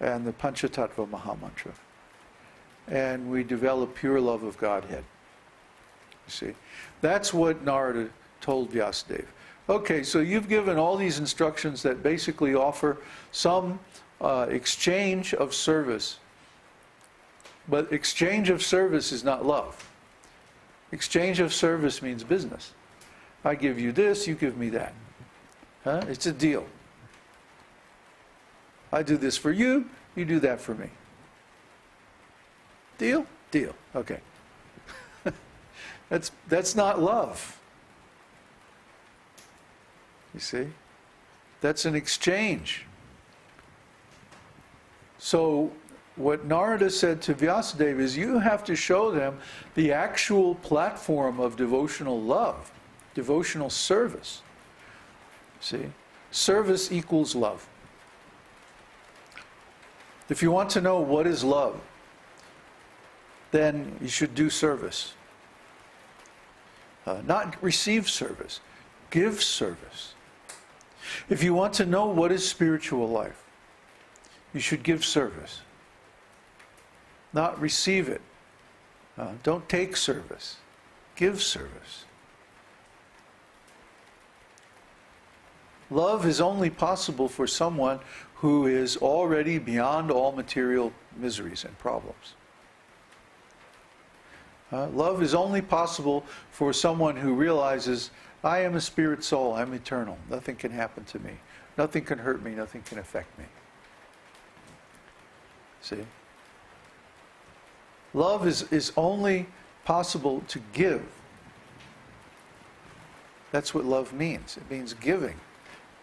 and the Panchatattva Mahamantra. And we develop pure love of Godhead. You see? That's what Narada told Vyasadeva. Okay, so you've given all these instructions that basically offer some exchange of service. But exchange of service is not love. Exchange of service means business. I give you this, you give me that. Huh? It's a deal. I do this for you, you do that for me. Deal? Deal. Okay. That's not love. You see? That's an exchange. So what Narada said to Vyasadeva is you have to show them the actual platform of devotional love, devotional service. See? Service equals love. If you want to know what is love, then you should do service. Not receive service, give service. If you want to know what is spiritual life, you should give service. Not receive it. Don't take service. Give service. Love is only possible for someone who is already beyond all material miseries and problems. Love is only possible for someone who realizes, I am a spirit soul, I'm eternal. Nothing can happen to me. Nothing can hurt me, nothing can affect me. See? Love is only possible to give. That's what love means. It means giving.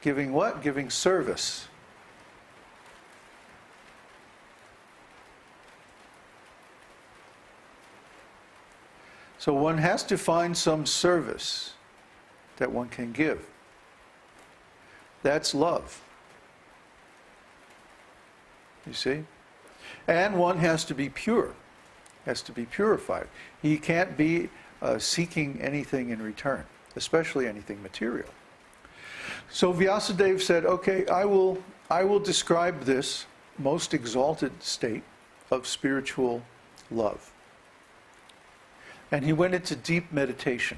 Giving what? Giving service. So one has to find some service that one can give. That's love. You see? And one has to be pure. Has to be purified. He can't be seeking anything in return, especially anything material. So Vyasadeva said, okay, I will describe this most exalted state of spiritual love. And he went into deep meditation.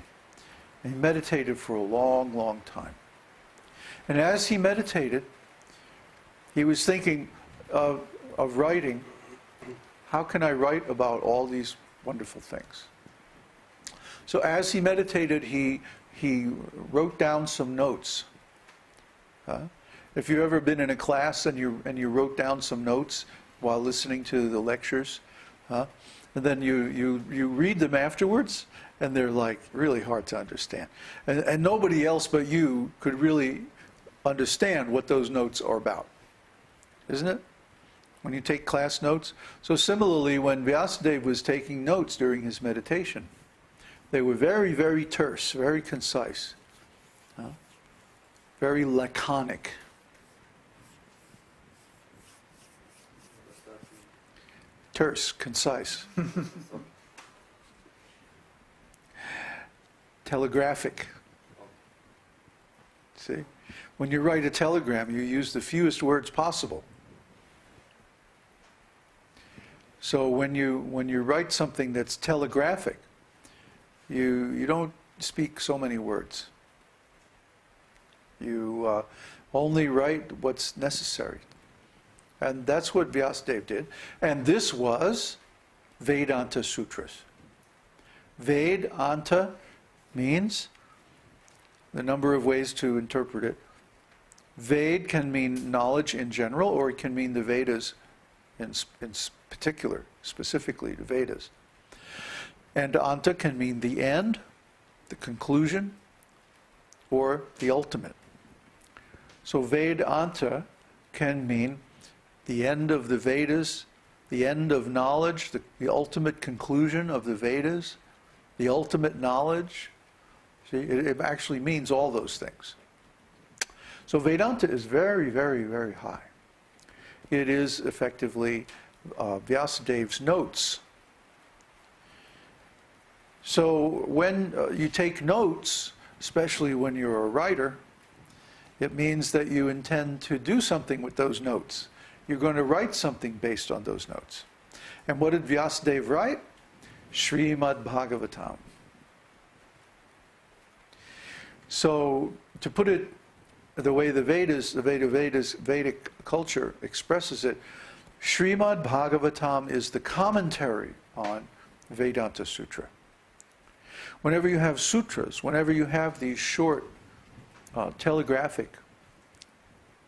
And he meditated for a long, long time. And as he meditated, he was thinking of writing. How can I write about all these wonderful things? So as he meditated, he wrote down some notes. If you've ever been in a class and you wrote down some notes while listening to the lectures, and then you read them afterwards, and they're like really hard to understand. And nobody else but you could really understand what those notes are about. Isn't it? When you take class notes. So similarly, when Vyasadeva was taking notes during his meditation, they were very, very terse, very concise, very laconic. Terse, concise. Telegraphic. See? When you write a telegram, you use the fewest words possible. So when you write something that's telegraphic, you don't speak so many words. You only write what's necessary. And that's what Vyasadeva did. And this was Vedānta-sūtras. Vedanta means the number of ways to interpret it. Ved can mean knowledge in general, or it can mean the Vedas in particular, specifically the Vedas. And anta can mean the end, the conclusion, or the ultimate. So Vedanta can mean the end of the Vedas, the end of knowledge, the ultimate conclusion of the Vedas, the ultimate knowledge. See, it actually means all those things. So Vedanta is very, very, very high. It is effectively Vyasadeva's notes. So when you take notes, especially when you're a writer, it means that you intend to do something with those notes. you're going to write something based on those notes. And what did Vyasadeva write? Śrīmad-Bhāgavatam. So, to put it the way the Vedic culture expresses it, Śrīmad-Bhāgavatam is the commentary on Vedānta-sūtra. Whenever you have sutras, whenever you have these short telegraphic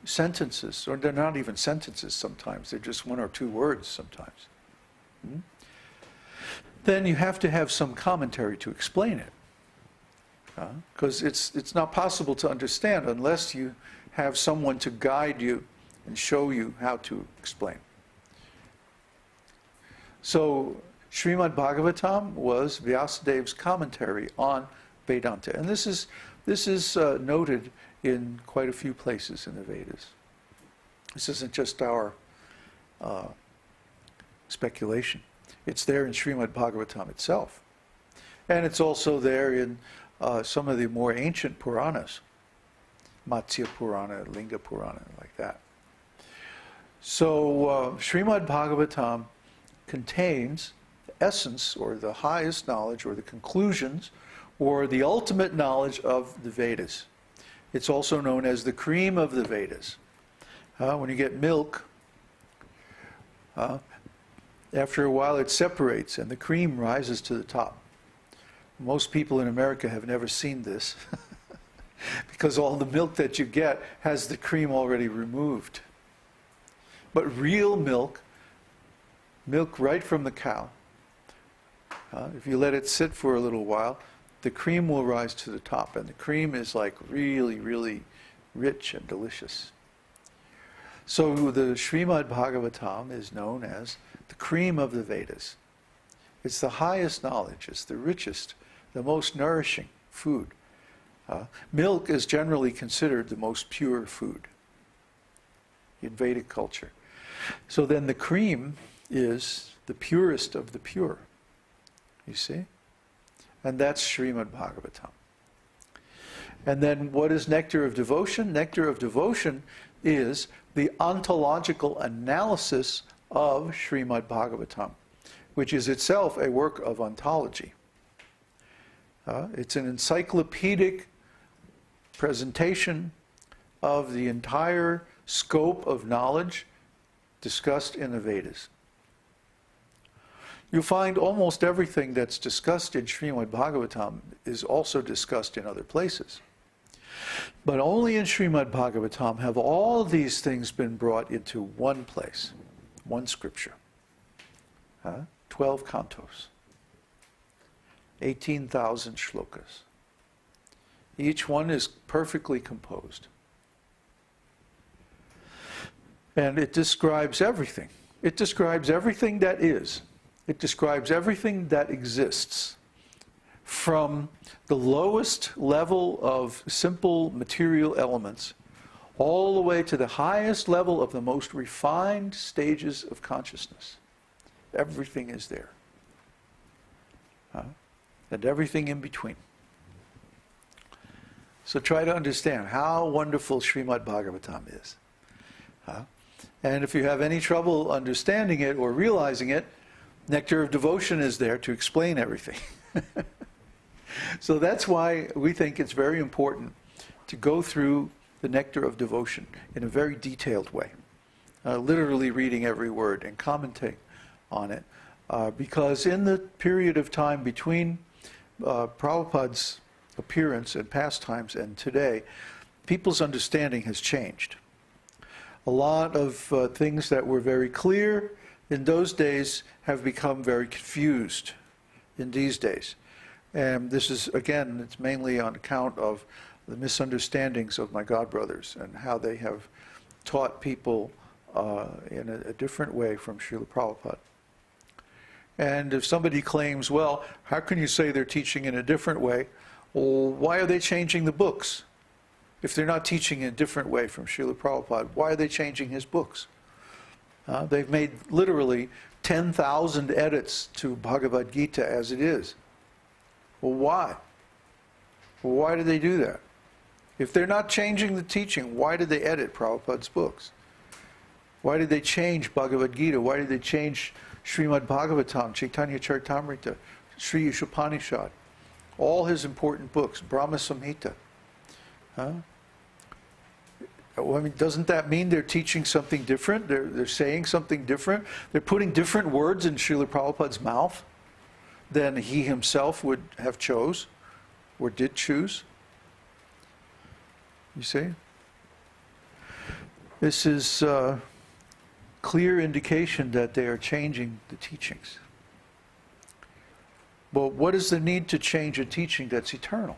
sentences, or they're not even sentences sometimes, they're just one or two words sometimes, then you have to have some commentary to explain it. Because it's not possible to understand unless you have someone to guide you and show you how to explain. So, Śrīmad-Bhāgavatam was Vyasadev's commentary on Vedanta. And this is noted in quite a few places in the Vedas. This isn't just our speculation. It's there in Śrīmad-Bhāgavatam itself. And it's also there in some of the more ancient Puranas. Matsya Purana, Linga Purana, like that. So Śrīmad-Bhāgavatam contains the essence, or the highest knowledge, or the conclusions, or the ultimate knowledge of the Vedas. It's also known as the cream of the Vedas. When you get milk, after a while it separates and the cream rises to the top. Most people in America have never seen this because all the milk that you get has the cream already removed. But real milk right from the cow, if you let it sit for a little while, the cream will rise to the top, and the cream is like really, really rich and delicious. So the Śrīmad-Bhāgavatam is known as the cream of the Vedas. It's the highest knowledge, it's the richest, the most nourishing food. Milk is generally considered the most pure food in Vedic culture. So then the cream is the purest of the pure, you see? And that's Śrīmad-Bhāgavatam. And then what is Nectar of Devotion? Nectar of Devotion is the ontological analysis of Śrīmad-Bhāgavatam, which is itself a work of ontology. It's an encyclopedic presentation of the entire scope of knowledge discussed in the Vedas. You'll find almost everything that's discussed in Śrīmad-Bhāgavatam is also discussed in other places. But only in Śrīmad-Bhāgavatam have all these things been brought into one place, one scripture. 12 cantos, 18,000 shlokas. Each one is perfectly composed. And it describes everything. It describes everything that is. It describes everything that exists, from the lowest level of simple material elements all the way to the highest level of the most refined stages of consciousness. Everything is there. And everything in between. So try to understand how wonderful Śrīmad-Bhāgavatam is. And if you have any trouble understanding it or realizing it, Nectar of Devotion is there to explain everything. So that's why we think it's very important to go through the Nectar of Devotion in a very detailed way. Literally reading every word and commenting on it. Because in the period of time between Prabhupada's appearance and pastimes and today, people's understanding has changed. A lot of things that were very clear in those days have become very confused in these days. And this is, again, it's mainly on account of the misunderstandings of my godbrothers and how they have taught people in a different way from Srila Prabhupada. And if somebody claims, well, how can you say they're teaching in a different way? Well, why are they changing the books? If they're not teaching in a different way from Srila Prabhupada, why are they changing his books? They've made literally 10,000 edits to Bhagavad-gītā as it is. Well, why? Well, why did they do that? If they're not changing the teaching, why did they edit Prabhupada's books? Why did they change Bhagavad-gītā? Why did they change Śrīmad-Bhāgavatam, Caitanya-caritāmṛta, Sri Upanishad? All his important books, Brahma Samhita. Huh? Well, I mean, doesn't that mean they're teaching something different? They're saying something different? They're putting different words in Srila Prabhupada's mouth than he himself would have chose or did choose? You see? This is a clear indication that they are changing the teachings. Well, what is the need to change a teaching that's eternal?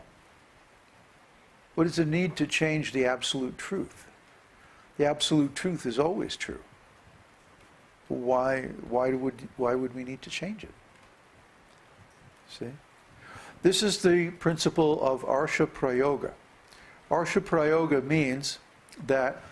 What is the need to change the absolute truth? The absolute truth is always true. Why would we need to change it? See? This is the principle of Arsha Prayoga. Arsha Prayoga means that